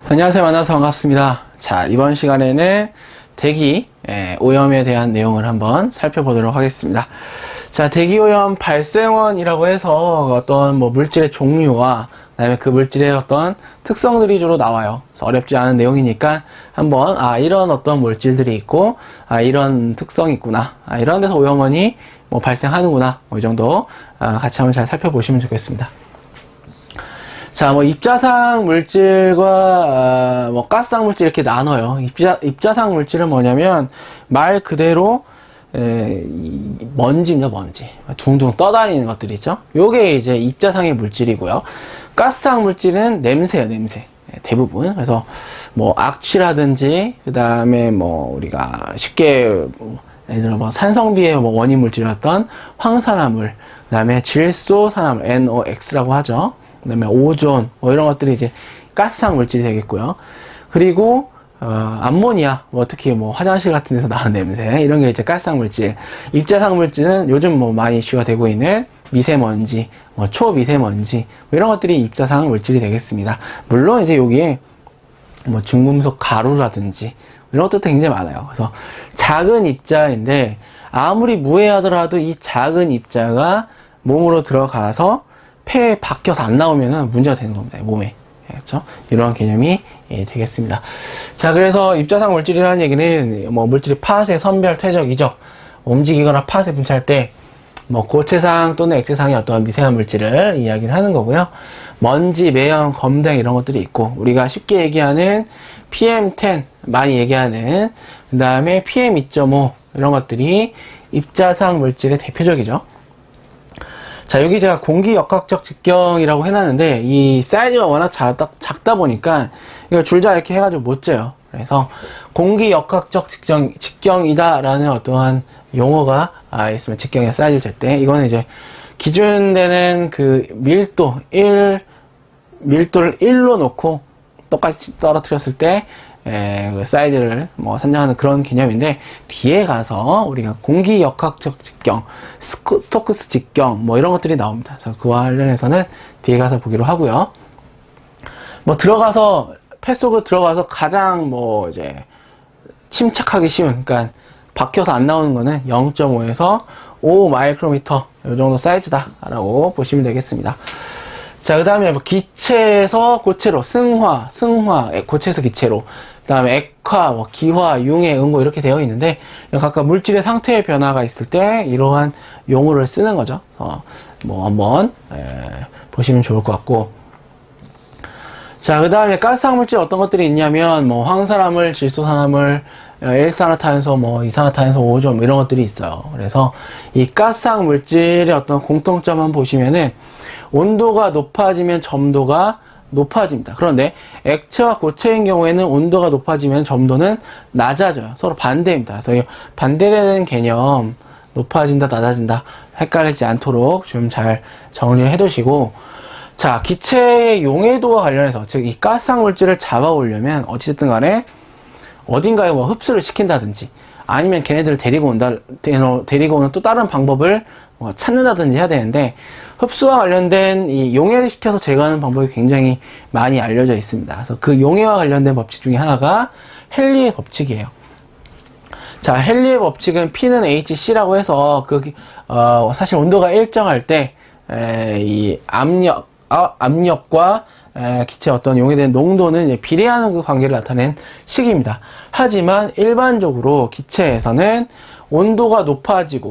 안녕하세요. 만나서 반갑습니다. 자, 이번 시간에는 대기 오염에 대한 내용을 한번 살펴보도록 하겠습니다. 자, 대기 오염 발생원이라고 해서 어떤 물질의 종류와 그다음에 그 물질의 어떤 특성들이 주로 나와요. 그래서 어렵지 않은 내용이니까 한번 이런 어떤 물질들이 있고 이런 특성이 있구나. 이런 데서 오염원이 발생하는구나. 이 정도 같이 한번 잘 살펴보시면 좋겠습니다. 자, 입자상 물질과 가스상 물질 이렇게 나눠요. 입자상 물질은 뭐냐면 말 그대로 먼지입니다. 먼지. 둥둥 떠다니는 것들이죠. 요게 이제 입자상의 물질이고요. 가스상 물질은 냄새예요. 냄새. 대부분. 그래서 악취라든지 그다음에 우리가 쉽게 예를 들어 산성비의 원인 물질이었던 황산화물, 그다음에 질소산화물 NOx라고 하죠. 그 다음에 오존, 이런 것들이 이제 가스상 물질이 되겠고요. 그리고, 암모니아, 특히 화장실 같은 데서 나는 냄새, 이런 게 이제 가스상 물질. 입자상 물질은 요즘 많이 이슈가 되고 있는 미세먼지, 초미세먼지, 이런 것들이 입자상 물질이 되겠습니다. 물론 이제 여기에 중금속 가루라든지, 이런 것도 굉장히 많아요. 그래서 작은 입자인데, 아무리 무해하더라도 이 작은 입자가 몸으로 들어가서 폐에 박혀서 안 나오면은 문제가 되는 겁니다. 몸에. 그렇죠? 이러한 개념이 되겠습니다. 자, 그래서 입자상 물질이라는 얘기는 물질이 파쇄, 선별, 퇴적, 이적, 움직이거나 파쇄, 분출할 때 고체상 또는 액체상의 어떤 미세한 물질을 이야기를 하는 거고요. 먼지, 매연, 검댕 이런 것들이 있고, 우리가 쉽게 얘기하는 PM10 많이 얘기하는, 그 다음에 PM2.5 이런 것들이 입자상 물질의 대표적이죠. 자, 여기 제가 공기 역학적 직경이라고 해놨는데, 이 사이즈가 워낙 작다 보니까, 이거 줄자 이렇게 해가지고 못 재요. 그래서, 공기 역학적 직경이다라는 어떠한 용어가 있으면 직경의 사이즈를 잴 때, 이거는 이제 기준되는 그 밀도를 1로 놓고 똑같이 떨어뜨렸을 때, 그 사이즈를 산정하는 그런 개념인데, 뒤에 가서 우리가 공기 역학적 직경, 스토크스 직경 이런 것들이 나옵니다. 그래서 그와 관련해서는 뒤에 가서 보기로 하고요. 들어가서 폐 속으로 들어가서 가장 이제 침착하기 쉬운, 그러니까 박혀서 안 나오는 거는 0.5에서 5 마이크로미터 이 정도 사이즈다라고 보시면 되겠습니다. 자, 그 다음에 기체에서 고체로, 승화, 고체에서 기체로, 그 다음에 액화, 기화, 융해, 응고 이렇게 되어 있는데, 각각 물질의 상태의 변화가 있을 때 이러한 용어를 쓰는 거죠. 한번 보시면 좋을 것 같고. 자, 그 다음에 가스상 물질 어떤 것들이 있냐면, 황산화물, 질소산화물, 일산화탄소, 이산화탄소, 오존 이런 것들이 있어요. 그래서 이 가스상 물질의 어떤 공통점만 보시면은, 온도가 높아지면 점도가 높아집니다. 그런데 액체와 고체인 경우에는 온도가 높아지면 점도는 낮아져요. 서로 반대입니다. 그래서 반대되는 개념, 높아진다, 낮아진다, 헷갈리지 않도록 좀 잘 정리를 해두시고, 자, 기체의 용해도와 관련해서, 즉, 이 가스상 물질을 잡아오려면, 어찌됐든 간에, 어딘가에 흡수를 시킨다든지, 아니면 걔네들을 데리고 오는 또 다른 방법을 찾는다든지 해야 되는데, 흡수와 관련된 이 용해를 시켜서 제거하는 방법이 굉장히 많이 알려져 있습니다. 그래서 그 용해와 관련된 법칙 중에 하나가 헨리의 법칙이에요. 자, 헨리의 법칙은 P는 HC라고 해서 사실 온도가 일정할 때 이 압력과 기체 어떤 용해된 농도는 비례하는 그 관계를 나타낸 식입니다. 하지만 일반적으로 기체에서는 온도가 높아지게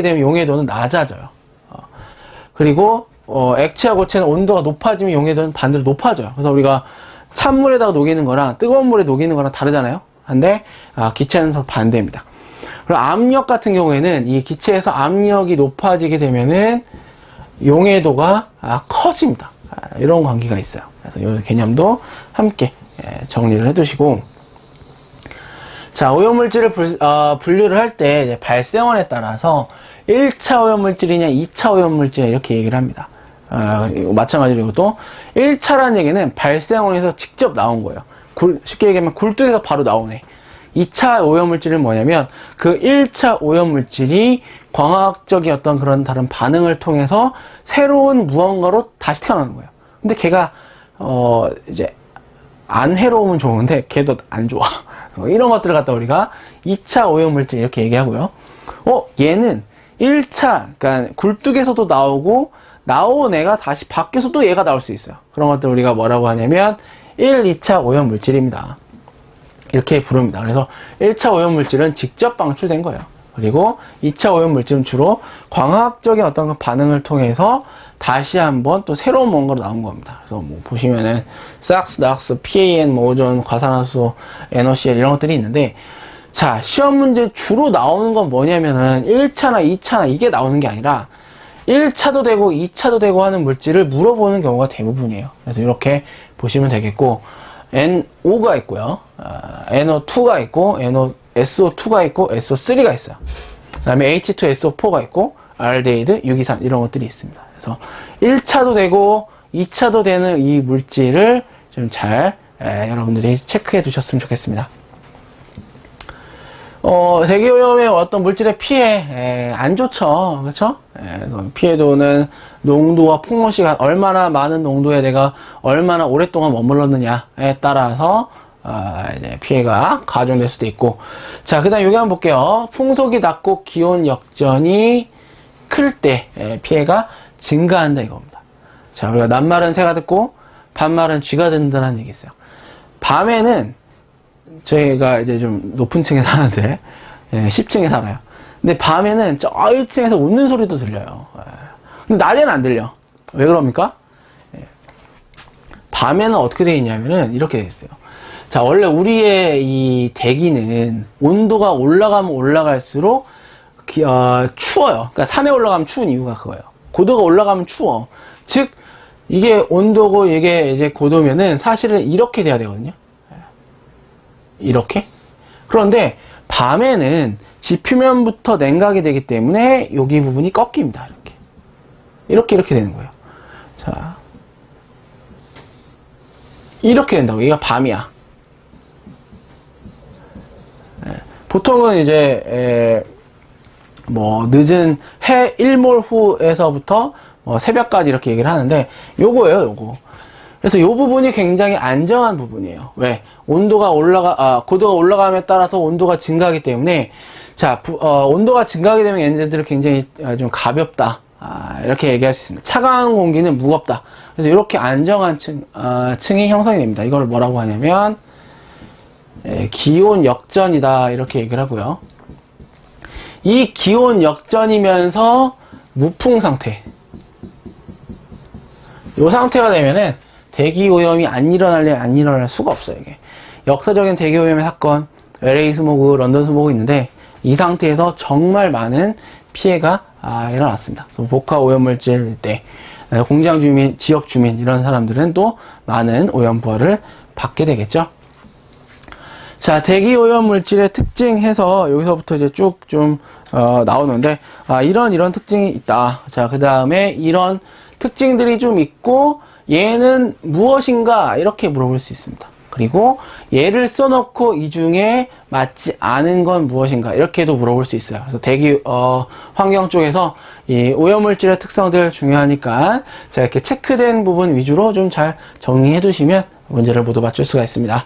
되면 용해도는 낮아져요. 그리고 액체와 고체는 온도가 높아지면 용해도는 반대로 높아져요. 그래서 우리가 찬물에다가 녹이는 거랑 뜨거운 물에 녹이는 거랑 다르잖아요. 근데 기체는 서로 반대입니다. 그리고 압력 같은 경우에는 이 기체에서 압력이 높아지게 되면은 용해도가 커집니다. 이런 관계가 있어요. 그래서 이 개념도 함께 정리를 해두시고, 자, 오염물질을 분류를 할 때 발생원에 따라서 1차 오염물질이냐 2차 오염물질이냐 이렇게 얘기를 합니다. 마찬가지로 이것도 1차라는 얘기는 발생원에서 직접 나온 거예요. 쉽게 얘기하면 굴뚝에서 바로 나오네. 2차 오염물질은 뭐냐면 그 1차 오염물질이 광학적인 어떤 그런 다른 반응을 통해서 새로운 무언가로 다시 태어나는 거예요. 근데 걔가 이제 안 해로우면 좋은데 걔도 안 좋아. 이런 것들을 갖다 우리가 2차 오염물질 이렇게 얘기하고요. 얘는 1차, 그러니까 굴뚝에서도 나오고 나온 애가 다시 밖에서도 얘가 나올 수 있어요. 그런 것들 우리가 뭐라고 하냐면 1, 2차 오염물질입니다. 이렇게 부릅니다. 그래서 1차 오염물질은 직접 방출된 거예요. 그리고 2차 오염물질은 주로 광학적인 어떤 반응을 통해서 다시 한번 또 새로운 뭔가로 나온 겁니다. 그래서 뭐 보시면은 삭스, 낙스, PAN, 뭐 오존, 과산화수소, NOCl 이런 것들이 있는데, 자, 시험 문제 주로 나오는 건 뭐냐면은 1차나 2차나 이게 나오는 게 아니라 1차도 되고 2차도 되고 하는 물질을 물어보는 경우가 대부분이에요. 그래서 이렇게 보시면 되겠고, NO가 있고요, NO2가 있고, SO2가 있고, SO3가 있어요. 그 다음에 H2SO4가 있고, 알데히드, 유기산 이런 것들이 있습니다. 그래서 1차도 되고 2차도 되는 이 물질을 좀 잘 여러분들이 체크해 두셨으면 좋겠습니다. 대기오염의 어떤 물질의 피해 안 좋죠, 그렇죠? 그래서 피해도는 농도와 폭로 시간, 얼마나 많은 농도에 내가 얼마나 오랫동안 머물렀느냐에 따라서 이제 피해가 가중될 수도 있고. 자, 그다음 여기 한번 볼게요. 풍속이 낮고 기온 역전이 클 때 피해가 증가한다 이겁니다. 자, 우리가 낮말은 새가 듣고 밤말은 쥐가 듣는다는 얘기 있어요. 밤에는 저희가 이제 좀 높은 층에 사는데 10층에 살아요. 근데 밤에는 저 1층에서 웃는 소리도 들려요. 근데 낮에는 안 들려. 왜 그럽니까? 밤에는 어떻게 되어 있냐면은 이렇게 되어 있어요. 자, 원래 우리의 이 대기는 온도가 올라가면 올라갈수록 추워요. 그러니까 산에 올라가면 추운 이유가 그거예요. 고도가 올라가면 추워. 즉 이게 온도고 이게 이제 고도면은 사실은 이렇게 돼야 되거든요. 이렇게. 그런데 밤에는 지표면부터 냉각이 되기 때문에 여기 부분이 꺾입니다. 이렇게 되는 거예요. 자, 이렇게 된다고. 얘가 밤이야. 보통은 이제 뭐 늦은 해 1몰 후에서부터 새벽까지 이렇게 얘기를 하는데 요거예요, 요거. 그래서 요 부분이 굉장히 안정한 부분이에요. 왜? 고도가 올라감에 따라서 온도가 증가하기 때문에, 자, 온도가 증가하게 되면 얘네들은 굉장히 좀 가볍다. 이렇게 얘기할 수 있습니다. 차가운 공기는 무겁다. 그래서 이렇게 안정한 층이 형성이 됩니다. 이걸 뭐라고 하냐면, 기온 역전이다. 이렇게 얘기를 하고요. 이 기온 역전이면서 무풍 상태. 요 상태가 되면은 대기오염이 안 일어날 수가 없어요, 이게. 역사적인 대기오염의 사건, LA 스모그, 런던 스모그 있는데, 이 상태에서 정말 많은 피해가 일어났습니다. 그래서 복합 오염물질 때, 공장 주민, 지역 주민, 이런 사람들은 또 많은 오염 부하를 받게 되겠죠. 자, 대기오염물질의 특징 해서 여기서부터 이제 쭉 좀 나오는데, 이런 특징이 있다. 자, 그 다음에 이런 특징들이 좀 있고, 얘는 무엇인가 이렇게 물어볼 수 있습니다. 그리고 얘를 써놓고 이 중에 맞지 않은 건 무엇인가 이렇게도 물어볼 수 있어요. 그래서 대기 환경 쪽에서 이 오염물질의 특성들 중요하니까 자, 이렇게 체크된 부분 위주로 좀 잘 정리해 두시면 문제를 모두 맞출 수가 있습니다.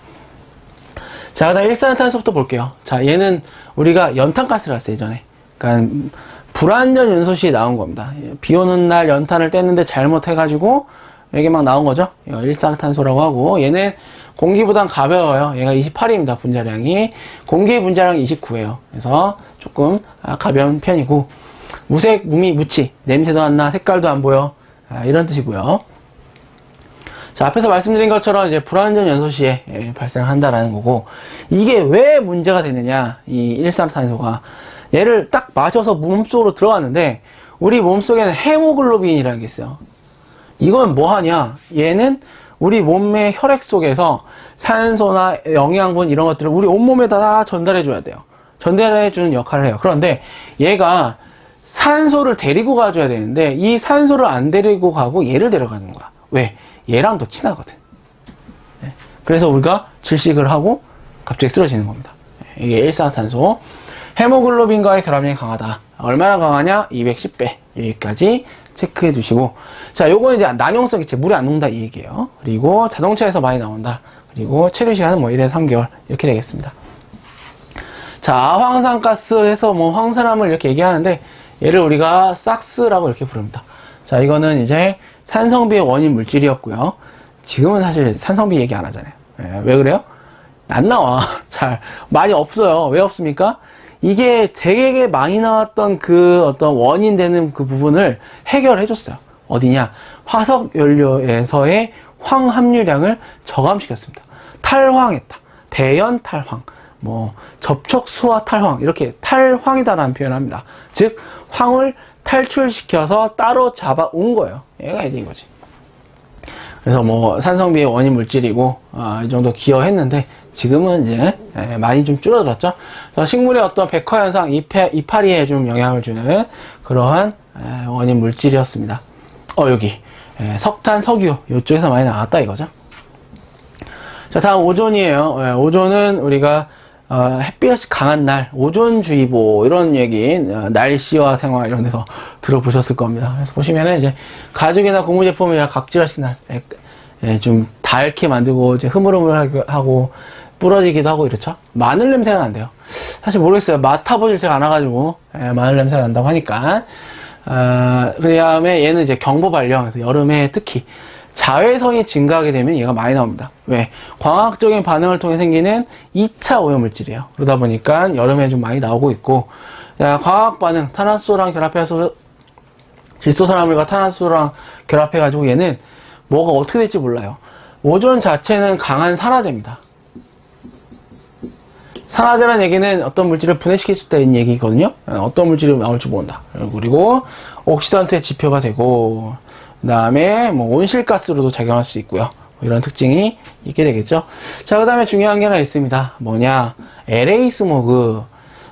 자, 그다음 일산화탄소부터 볼게요. 자, 얘는 우리가 연탄가스를 했어요, 예전에. 그러니까 불완전 연소시에 나온 겁니다. 비 오는 날 연탄을 뗐는데 잘못해가지고 이게 막 나온 거죠. 일산화탄소라고 하고, 얘는 공기보단 가벼워요. 얘가 28입니다. 분자량이. 공기의 분자량이 29예요. 그래서 조금 가벼운 편이고, 무색, 무미, 무치, 냄새도 안 나, 색깔도 안 보여, 이런 뜻이고요. 자, 앞에서 말씀드린 것처럼 이제 불완전 연소 시에 발생한다라는 거고, 이게 왜 문제가 되느냐, 이 일산화탄소가. 얘를 딱 마셔서 몸속으로 들어갔는데, 우리 몸속에는 헤모글로빈이라는 게 있어요. 이건 뭐 하냐? 얘는 우리 몸의 혈액 속에서 산소나 영양분 이런 것들을 우리 온몸에다 다 전달해 줘야 돼요. 전달해 주는 역할을 해요. 그런데 얘가 산소를 데리고 가줘야 되는데 이 산소를 안 데리고 가고 얘를 데려가는 거야. 왜? 얘랑 더 친하거든. 그래서 우리가 질식을 하고 갑자기 쓰러지는 겁니다. 이게 일산화탄소. 헤모글로빈과의 결합력이 강하다. 얼마나 강하냐? 210배. 여기까지 체크해 두시고, 자, 요거 이제 난용성 기체, 물에 안 녹는다 이 얘기예요. 그리고 자동차에서 많이 나온다. 그리고 체류 시간은 뭐 1에서 3개월 이렇게 되겠습니다. 자, 황산가스에서 뭐 황산화물 이렇게 얘기하는데, 얘를 우리가 싹스라고 이렇게 부릅니다. 자, 이거는 이제 산성비의 원인 물질이었고요. 지금은 사실 산성비 얘기 안 하잖아요. 예, 왜 그래요? 안 나와. 잘 많이 없어요. 왜 없습니까? 이게 되게 많이 나왔던 그 어떤 원인 되는 그 부분을 해결해 줬어요. 어디냐? 화석 연료에서의 황 함유량을 저감시켰습니다. 탈황했다. 대연 탈황. 뭐 접촉 수화 탈황, 이렇게 탈황이다라는 표현을 합니다. 즉 황을 탈출시켜서 따로 잡아온 거예요. 얘가 이제 이거지. 그래서 뭐 산성비의 원인 물질이고, 이 정도 기여했는데 지금은 이제 많이 좀 줄어들었죠. 그래서 식물의 어떤 백화 현상, 이파리에 좀 영향을 주는 그러한 원인 물질이었습니다. 여기 석탄, 석유 이쪽에서 많이 나왔다 이거죠. 자, 다음 오존이에요. 오존은 우리가 햇빛이 강한 날, 오존주의보, 이런 얘기, 날씨와 생활 이런 데서 들어보셨을 겁니다. 그래서 보시면은 이제 가죽이나 고무제품을 각질화시킨 날, 좀 닳게 만들고, 이제 흐물흐물하고, 부러지기도 하고 이렇죠. 마늘 냄새가 난대요. 사실 모르겠어요. 맡아보질 제가 않아가지고, 마늘 냄새가 난다고 하니까. 그 다음에 얘는 이제 경보 발령, 그래서 여름에 특히, 자외선이 증가하게 되면 얘가 많이 나옵니다. 왜? 광학적인 반응을 통해 생기는 2차 오염물질이에요. 그러다 보니까 여름에 좀 많이 나오고 있고, 광학 반응, 탄화수소랑 결합해서 질소산화물과 탄화수소랑 결합해가지고 얘는 뭐가 어떻게 될지 몰라요. 오존 자체는 강한 산화제입니다. 산화제라는 얘기는 어떤 물질을 분해시킬 수 있다는 얘기거든요. 어떤 물질이 나올지 모른다. 그리고 옥시던트의 지표가 되고, 그 다음에 뭐 온실가스로도 작용할 수 있고요. 이런 특징이 있게 되겠죠. 자, 그 다음에 중요한 게 하나 있습니다. 뭐냐? LA 스모그.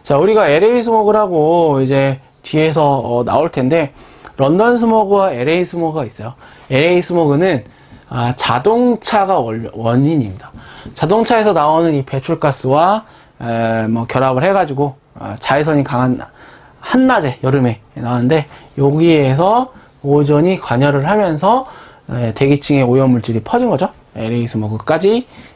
자, 우리가 LA 스모그라고 이제 뒤에서 나올 텐데, 런던 스모그와 LA 스모그가 있어요. LA 스모그는 자동차가 원인입니다. 자동차에서 나오는 이 배출가스와 뭐 결합을 해가지고 자외선이 강한 한낮에 여름에 나왔는데, 여기에서 오존이 관여를 하면서 대기층에 오염물질이 퍼진 거죠. LA 스모그까지